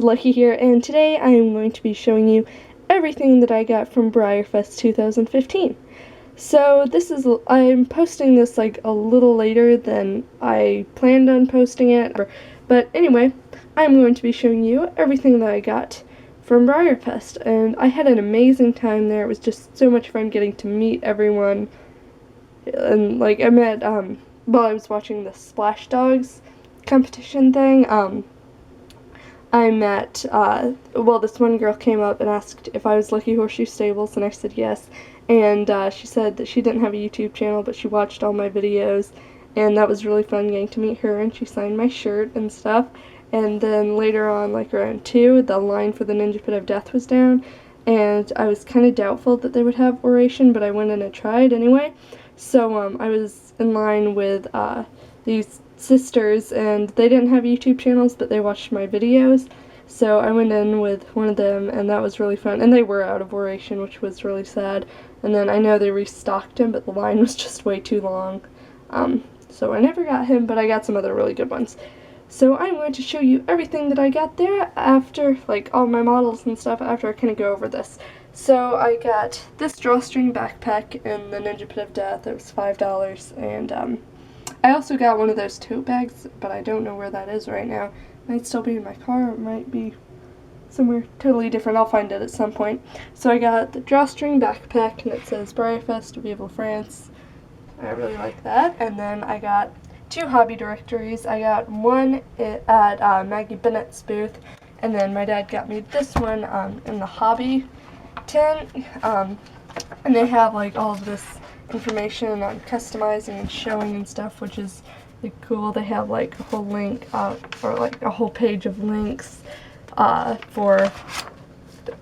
Lucky here, and today I am going to be showing you everything that I got from Breyerfest 2015. So I'm posting this like a little later than I planned on posting it, but anyway, I'm going to be showing you everything that I got from Breyerfest, and I had an amazing time there. It was just so much fun getting to meet everyone, and like I met, while I was watching the Splash Dogs competition thing, I met, this one girl came up and asked if I was Lucky Horseshoe Stables, and I said yes, and she said that she didn't have a YouTube channel, but she watched all my videos, and that was really fun getting to meet her, and she signed my shirt and stuff. And then later on, like around 2, the line for the Ninja Pit of Death was down, and I was kind of doubtful that they would have oration, but I went in and tried anyway. So I was in line with these sisters, and they didn't have YouTube channels, but they watched my videos, so I went in with one of them, and that was really fun. And they were out of oration, which was really sad. And then I know they restocked him, but the line was just way too long, so I never got him, but I got some other really good ones. So I'm going to show you everything that I got there after, like, all my models and stuff, after I kind of go over this. So I got this drawstring backpack in the Ninja Pit of Death. It was $5, and I also got one of those tote bags, but I don't know where that is right now. It might still be in my car, it might be somewhere totally different. I'll find it at some point. So I got the drawstring backpack, and it says Breyerfest, Vive France. I really like that. And then I got 2 hobby directories. I got one at Maggie Bennett's booth, and then my dad got me this one in the hobby tent, and they have like all of this information on customizing and showing and stuff, which is like cool. They have like a whole link or like a whole page of links for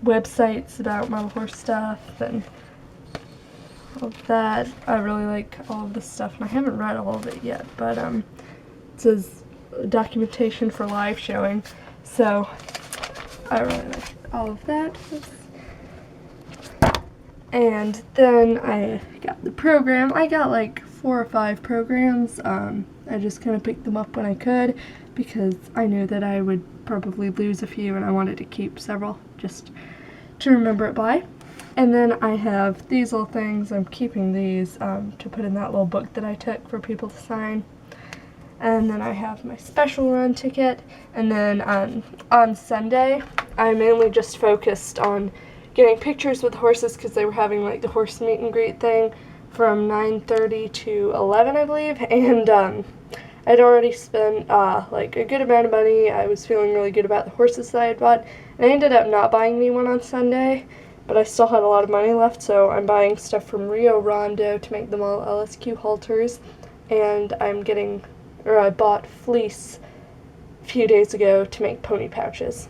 websites about model horse stuff and all of that. I really like all of this stuff, and I haven't read all of it yet, but it says documentation for live showing, so I really like all of that. And then I got the program. I got like 4 or 5 programs. I just kind of picked them up when I could, because I knew that I would probably lose a few, and I wanted to keep several just to remember it by. And then I have these little things. I'm keeping these to put in that little book that I took for people to sign. And then I have my special run ticket. And then on Sunday, I mainly just focused on getting pictures with horses, because they were having like the horse meet and greet thing from 9:30 to 11, I believe. And I'd already spent like a good amount of money. I was feeling really good about the horses that I had bought. And I ended up not buying anyone on Sunday, but I still had a lot of money left, so I'm buying stuff from Rio Rondo to make them all LSQ halters, and I bought fleece a few days ago to make pony pouches.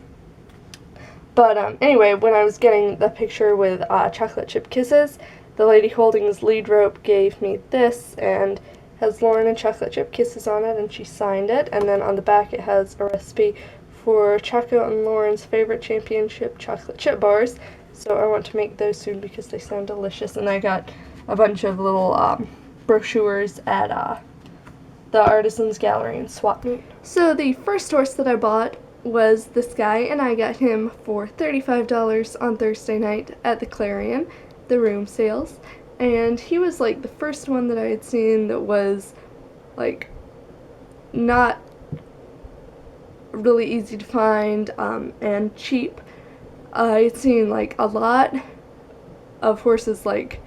But anyway, when I was getting the picture with Chocolate Chip Kisses, the lady holding his lead rope gave me this, and has Lauren and Chocolate Chip Kisses on it, and she signed it. And then on the back it has a recipe for Choco and Lauren's favorite championship chocolate chip bars. So I want to make those soon because they sound delicious. And I got a bunch of little brochures at the Artisans Gallery in Swap Meet. So the first horse that I bought was this guy, and I got him for $35 on Thursday night at the Clarion, the room sales. And he was like the first one that I had seen that was like not really easy to find and cheap. I had seen like a lot of horses, like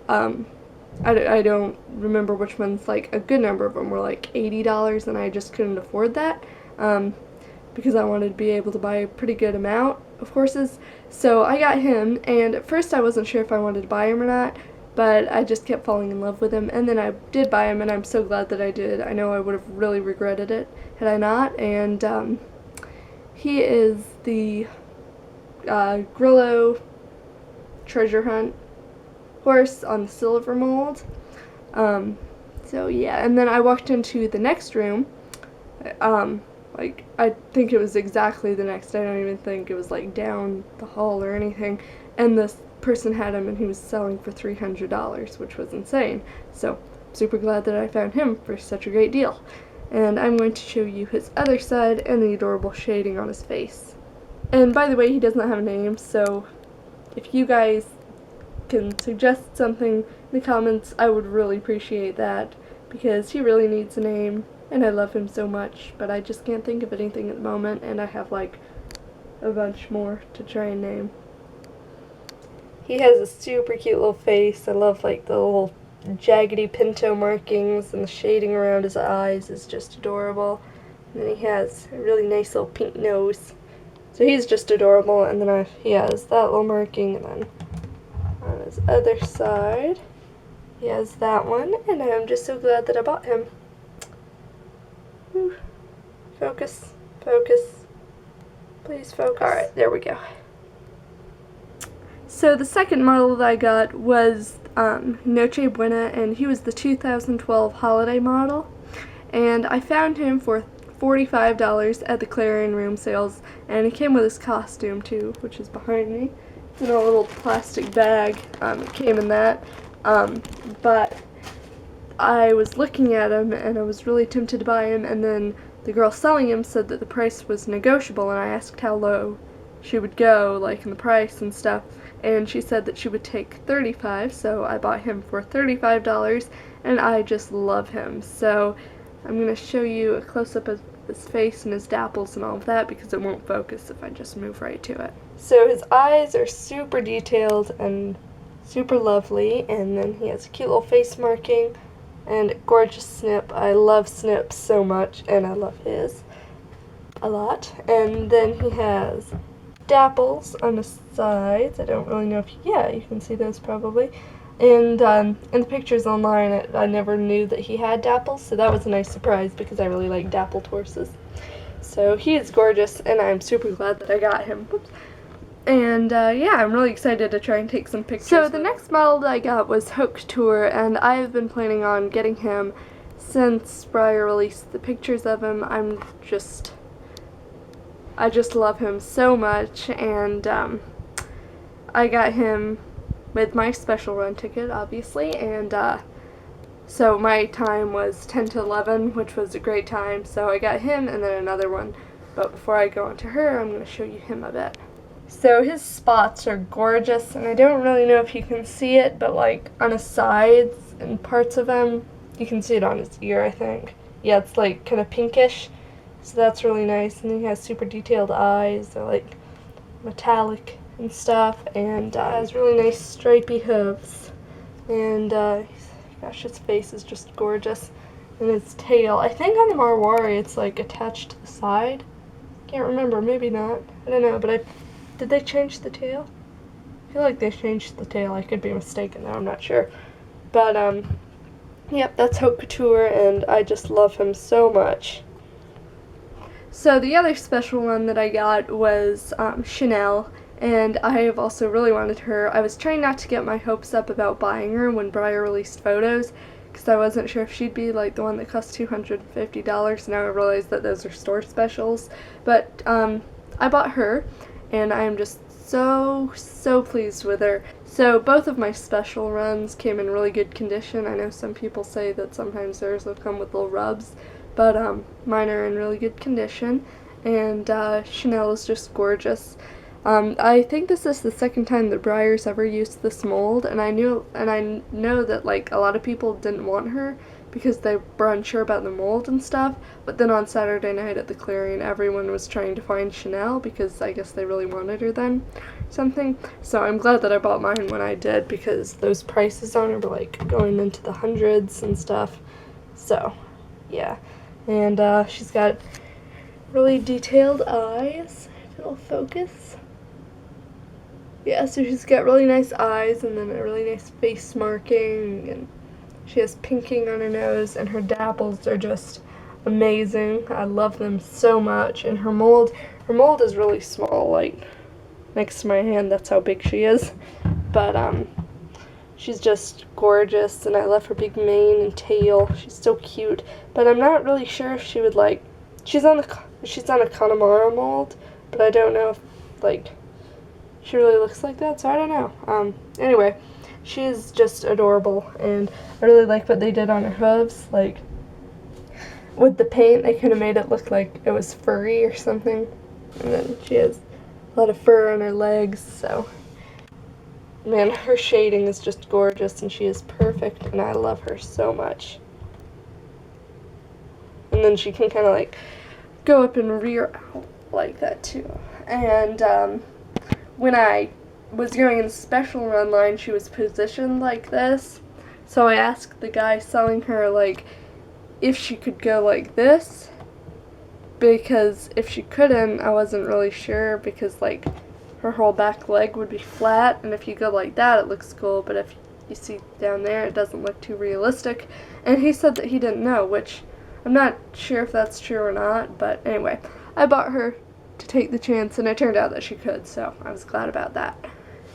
I don't remember which ones, like a good number of them were like $80, and I just couldn't afford that because I wanted to be able to buy a pretty good amount of horses. So I got him, and at first I wasn't sure if I wanted to buy him or not, but I just kept falling in love with him, and then I did buy him, and I'm so glad that I did. I know I would have really regretted it had I not. And he is the Grillo treasure hunt horse on the silver mold. So yeah, and then I walked into the next room, like I think it was exactly the next. I don't even think it was like down the hall or anything, and this person had him, and he was selling for $300, which was insane. So I'm super glad that I found him for such a great deal. And I'm going to show you his other side and the adorable shading on his face. And by the way, he doesn't have a name, so if you guys can suggest something in the comments, I would really appreciate that, because he really needs a name, and I love him so much, but I just can't think of anything at the moment, and I have like a bunch more to try and name. He has a super cute little face. I love like the little jaggedy pinto markings, and the shading around his eyes is just adorable. And then he has a really nice little pink nose. So he's just adorable, and then he has that little marking, and then on his other side he has that one, and I'm just so glad that I bought him. Whew. Focus, focus, please focus. Alright, there we go. So the second model that I got was Noche Buena, and he was the 2012 holiday model, and I found him for $45 at the Clarion room sales, and it came with his costume too, which is behind me. It's in a little plastic bag. It came in that, but I was looking at him and I was really tempted to buy him, and then the girl selling him said that the price was negotiable, and I asked how low she would go, like in the price and stuff, and she said that she would take $35, so I bought him for $35, and I just love him. So I'm going to show you a close-up of his face and his dapples and all of that, because it won't focus if I just move right to it. So his eyes are super detailed and super lovely, and then he has a cute little face marking and a gorgeous snip. I love snips so much, and I love his a lot. And then he has dapples on the sides. I don't really know if, yeah, you can see those probably. And in the pictures online, I never knew that he had dapples, so that was a nice surprise because I really like dappled horses. So he is gorgeous, and I'm super glad that I got him. Whoops. And yeah, I'm really excited to try and take some pictures. So the next model that I got was Couture, and I have been planning on getting him since Breyer released the pictures of him. I just love him so much, and I got him with my special run ticket, obviously, and so my time was 10 to 11, which was a great time, so I got him and then another one. But before I go on to her, I'm going to show you him a bit. So his spots are gorgeous, and I don't really know if you can see it, but like on his sides and parts of him, you can see it on his ear, I think. Yeah, it's like kind of pinkish, so that's really nice. And then he has super detailed eyes. They're like metallic and stuff, and has really nice stripy hooves, and gosh, his face is just gorgeous. And his tail, I think on the Marwari it's like attached to the side. Can't remember, maybe not, I don't know, but did they change the tail? I feel like they changed the tail. I could be mistaken though, I'm not sure. But yep, that's Haute Couture, and I just love him so much. So the other special one that I got was Chanel, and I have also really wanted her. I was trying not to get my hopes up about buying her when Breyer released photos, because I wasn't sure if she'd be like the one that cost $250. Now I realize that those are store specials. But I bought her, and I am just so pleased with her. So both of my special runs came in really good condition. I know some people say that sometimes theirs will come with little rubs, but mine are in really good condition, and Chanel is just gorgeous. I think this is the second time that Breyer's ever used this mold, and I know that like a lot of people didn't want her because they were unsure about the mold and stuff, but then on Saturday night at the Clarion, everyone was trying to find Chanel because I guess they really wanted her then or something. So I'm glad that I bought mine when I did, because those prices on her were like going into the hundreds and stuff. So yeah, and she's got really detailed eyes, if it'll focus. Yeah, so she's got really nice eyes, and then a really nice face marking, and she has pinking on her nose, and her dapples are just amazing. I love them so much. And her mold is really small, like next to my hand, that's how big she is. But she's just gorgeous, and I love her big mane and tail. She's so cute, but I'm not really sure if she would like, she's on a Connemara mold, but I don't know if like she really looks like that, so I don't know. Anyway, she's just adorable, and I really like what they did on her hooves. Like, with the paint, they could have made it look like it was furry or something. And then she has a lot of fur on her legs, so man, her shading is just gorgeous, and she is perfect, and I love her so much. And then she can kind of like go up and rear out like that too. And when I was going in the special run line, she was positioned like this. So I asked the guy selling her like if she could go like this, because if she couldn't, I wasn't really sure, because like her whole back leg would be flat, and if you go like that it looks cool, but if you see down there it doesn't look too realistic. And he said that he didn't know, which I'm not sure if that's true or not, but anyway, I bought her to take the chance, and it turned out that she could, so I was glad about that.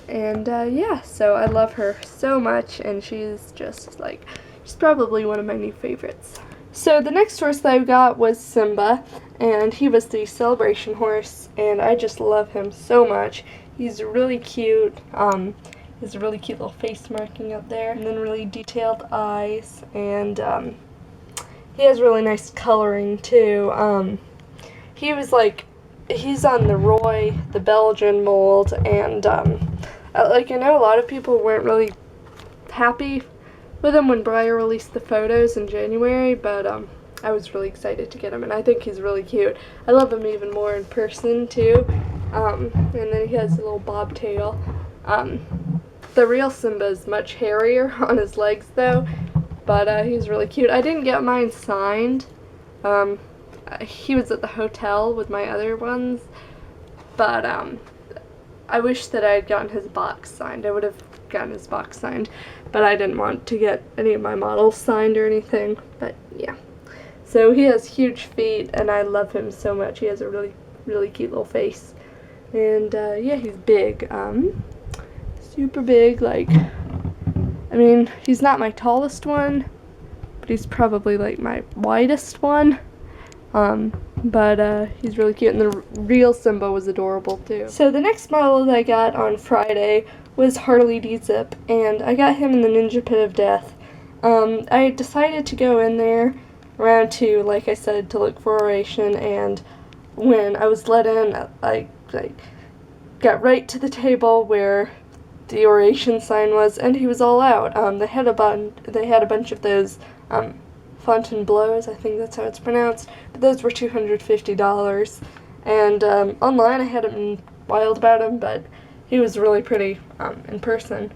And yeah, so I love her so much, and she's just like, she's probably one of my new favorites. So the next horse that I got was Simba, and he was the celebration horse, and I just love him so much. He's really cute. He has a really cute little face marking up there, and then really detailed eyes, and he has really nice coloring too. He was like, he's on the Roy, the Belgian mold, and like I know a lot of people weren't really happy with him when Breyer released the photos in January, but I was really excited to get him, and I think he's really cute. I love him even more in person too. And then he has a little bobtail. The real Simba is much hairier on his legs though, but he's really cute. I didn't get mine signed. He was at the hotel with my other ones, but I wish that I had gotten his box signed. I would have gotten his box signed, but I didn't want to get any of my models signed or anything. But yeah, so he has huge feet, and I love him so much. He has a really, really cute little face, and yeah, he's big, super big. Like, I mean, he's not my tallest one, but he's probably like my widest one. But he's really cute, and the real Simba was adorable too. So the next model that I got on Friday was Harley dzip, and I got him in the Ninja Pit of Death. I decided to go in there around 2, like I said, to look for oration, and when I was let in, I got right to the table where the oration sign was, and he was all out. They had a bunch of those Fontainebleaus, I think that's how it's pronounced, but those were $250, and online I hadn't wild about him, but he was really pretty in person,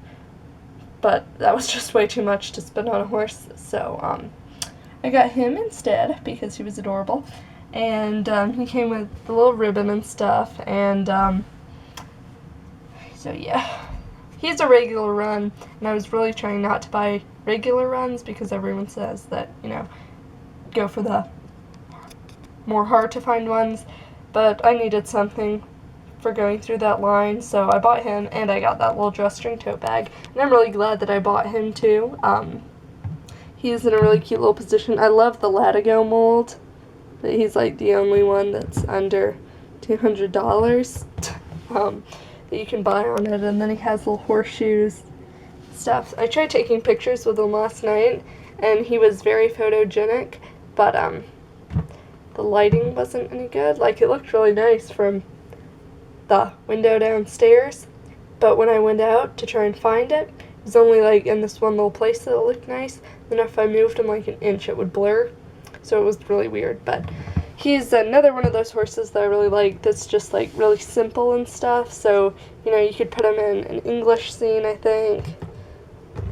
but that was just way too much to spend on a horse, so I got him instead because he was adorable, and he came with the little ribbon and stuff, and so yeah, he's a regular run, and I was really trying not to buy regular runs because everyone says that, you know, go for the more hard to find ones, but I needed something for going through that line, so I bought him, and I got that little drawstring tote bag, and I'm really glad that I bought him too. He's in a really cute little position. I love the Latigo mold, but he's like the only one that's under $200 that you can buy on it, and then he has little horseshoes stuff. I tried taking pictures with him last night, and he was very photogenic, but the lighting wasn't any good. Like, it looked really nice from the window downstairs, but when I went out to try and find it, it was only like in this one little place that it looked nice. Then if I moved him like an inch, it would blur, so it was really weird. But he's another one of those horses that I really like that's just like really simple and stuff, so you know, you could put him in an English scene, I think.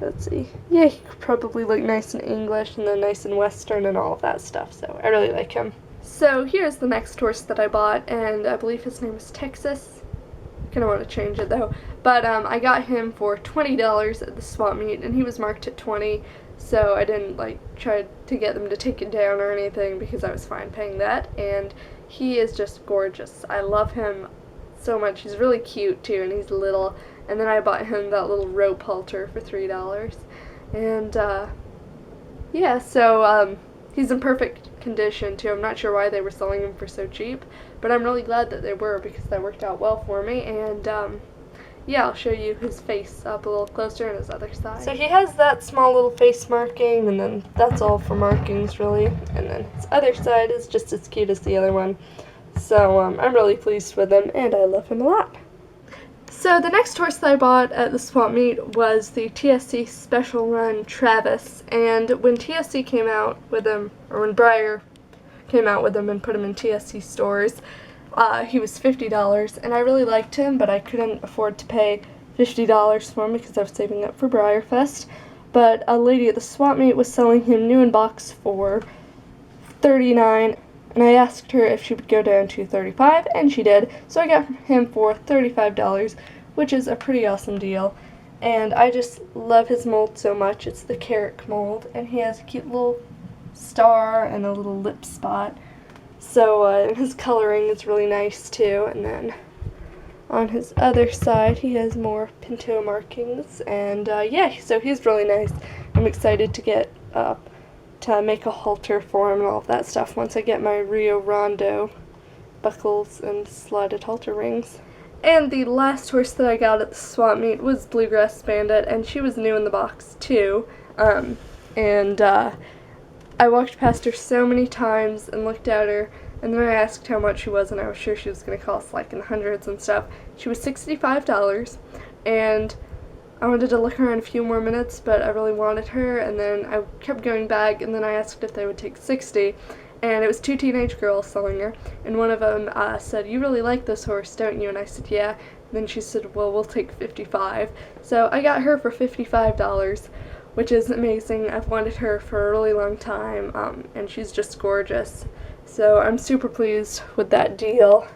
Let's see. Yeah, he could probably look nice in English and then nice in Western and all of that stuff, so I really like him. So here's the next horse that I bought, and I believe his name is Texas. Kind of want to change it though, but I got him for $20 at the swap meet, and he was marked at $20, so I didn't like try to get them to take it down or anything because I was fine paying that, and he is just gorgeous. I love him so much. He's really cute too, and he's little. And then I bought him that little rope halter for $3. And, yeah, so, he's in perfect condition, too. I'm not sure why they were selling him for so cheap, but I'm really glad that they were because that worked out well for me. And, yeah, I'll show you his face up a little closer and his other side. So he has that small little face marking, and then that's all for markings, really. And then his other side is just as cute as the other one. So I'm really pleased with him, and I love him a lot. So the next horse that I bought at the swap meet was the TSC Special Run Travis, and when TSC came out with him, or when Breyer came out with him and put him in TSC stores, he was $50, and I really liked him, but I couldn't afford to pay $50 for him because I was saving up for Breyerfest. But a lady at the swap meet was selling him new in box for $39, and I asked her if she would go down to $35, and she did. So I got him for $35, which is a pretty awesome deal. And I just love his mold so much. It's the carrot mold, and he has a cute little star and a little lip spot. So his coloring is really nice too. And then on his other side, he has more pinto markings, and yeah, so he's really nice. I'm excited to get to make a halter for him and all of that stuff once I get my Rio Rondo buckles and slotted halter rings. And the last horse that I got at the swap meet was Bluegrass Bandit, and she was new in the box too. I walked past her so many times and looked at her, and then I asked how much she was, and I was sure she was going to cost like in the hundreds and stuff. She was $65, and I wanted to look around a few more minutes, but I really wanted her, and then I kept going back, and then I asked if they would take 60, and it was two teenage girls selling her, and one of them said, "You really like this horse, don't you?" And I said, "Yeah." And then she said, "Well, we'll take 55. So I got her for $55, which is amazing. I've wanted her for a really long time, and she's just gorgeous. So I'm super pleased with that deal,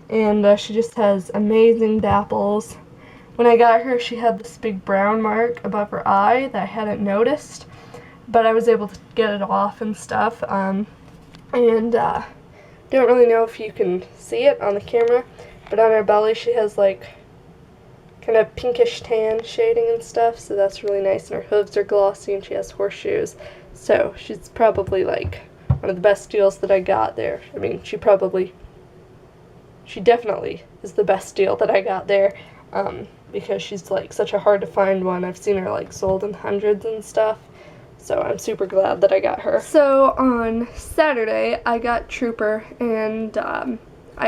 and she just has amazing dapples. When I got her, she had this big brown mark above her eye that I hadn't noticed, but I was able to get it off and stuff, don't really know if you can see it on the camera, but on her belly she has like kind of pinkish tan shading and stuff, so that's really nice, and her hooves are glossy, and she has horseshoes, so she's probably like one of the best deals that I got there. I mean, she definitely is the best deal that I got there, because she's like such a hard to find one. I've seen her like sold in hundreds and stuff, so I'm super glad that I got her. So on Saturday I got Trooper, and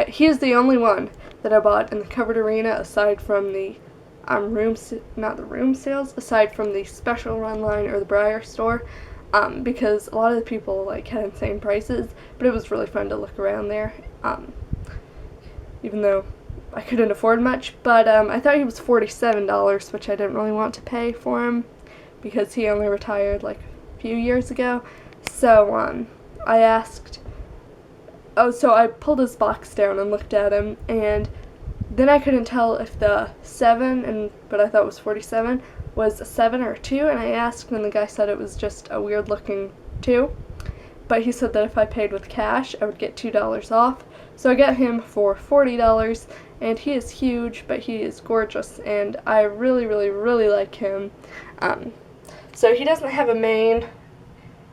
he is the only one that I bought in the covered arena aside from the aside from the special run line or the Breyer store, because a lot of the people like had insane prices, but it was really fun to look around there, even though I couldn't afford much. But I thought he was $47, which I didn't really want to pay for him because he only retired like a few years ago. So I asked, so I pulled his box down and looked at him, and then I couldn't tell if the 7, but I thought it was 47, was a 7 or a 2, and I asked, and the guy said it was just a weird looking 2, but he said that if I paid with cash I would get $2 off. So I got him for $40, and he is huge, but he is gorgeous, and I really, really, really like him. So he doesn't have a mane,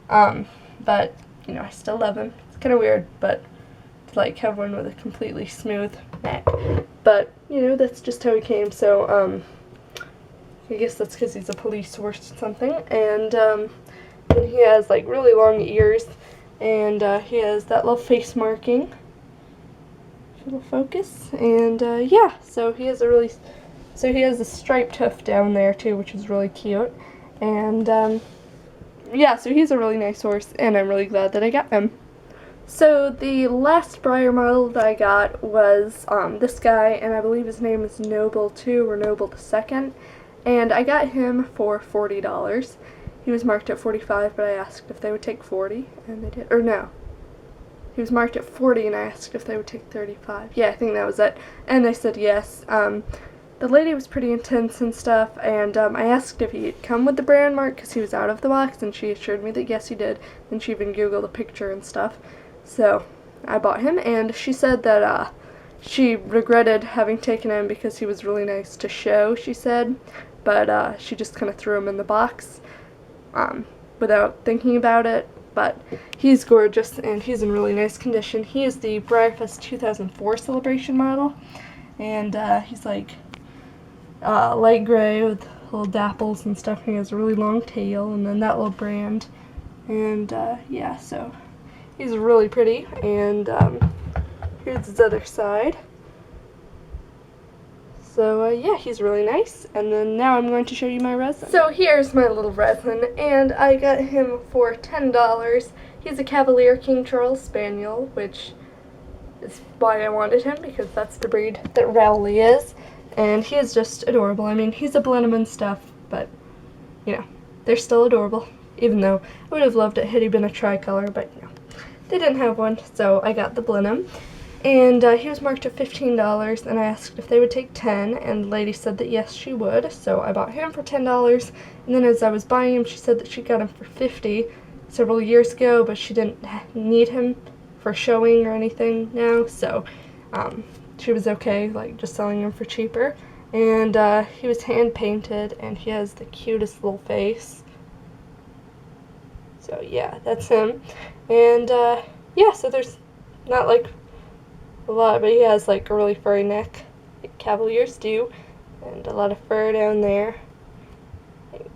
but, you know, I still love him. It's kind of weird, but to, like, have one with a completely smooth neck. But, you know, that's just how he came, so, I guess that's because he's a police horse or something. And then he has, like, really long ears, and he has that little face marking. Little focus, and yeah, so he has a striped hoof down there too, which is really cute, and yeah, so he's a really nice horse, and I'm really glad that I got him. So the last Breyer model that I got was this guy, and I believe his name is Noble 2 or Noble 2, and I got him for $40. He was marked at $45, but I asked if they would take $40, and they did. Or no. He was marked at $40, and I asked if they would take $35. Yeah, I think that was it. And they said yes. The lady was pretty intense and stuff, and I asked if he'd come with the brand mark because he was out of the box, and she assured me that yes, he did. Then she even Googled a picture and stuff. So I bought him, and she said that she regretted having taken him because he was really nice to show, she said. But she just kind of threw him in the box without thinking about it. But he's gorgeous, and he's in really nice condition. He is the Breyerfest 2004 celebration model, and he's like light gray with little dapples and stuff. He has a really long tail, and then that little brand, and yeah, so he's really pretty, and here's his other side. So yeah, he's really nice. And then now I'm going to show you my resin. So here's my little resin, and I got him for $10. He's a Cavalier King Charles Spaniel, which is why I wanted him, because that's the breed that Rowley is. And he is just adorable. I mean, he's a Blenheim and stuff, but, you know, they're still adorable. Even though I would have loved it had he been a tricolor, but, you know, they didn't have one, so I got the Blenheim. And he was marked at $15, and I asked if they would take 10, and the lady said that yes, she would, so I bought him for $10, and then as I was buying him, she said that she got him for $50 several years ago, but she didn't need him for showing or anything now, so she was okay, like, just selling him for cheaper. And he was hand-painted, and he has the cutest little face. So yeah, that's him. And yeah, so there's not, like, a lot, but he has, like, a really furry neck, like Cavaliers do, and a lot of fur down there,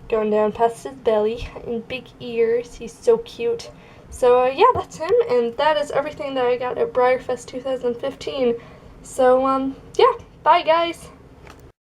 going down past his belly, and big ears. He's so cute. So yeah, that's him, and that is everything that I got at Breyerfest 2015. So yeah, bye guys!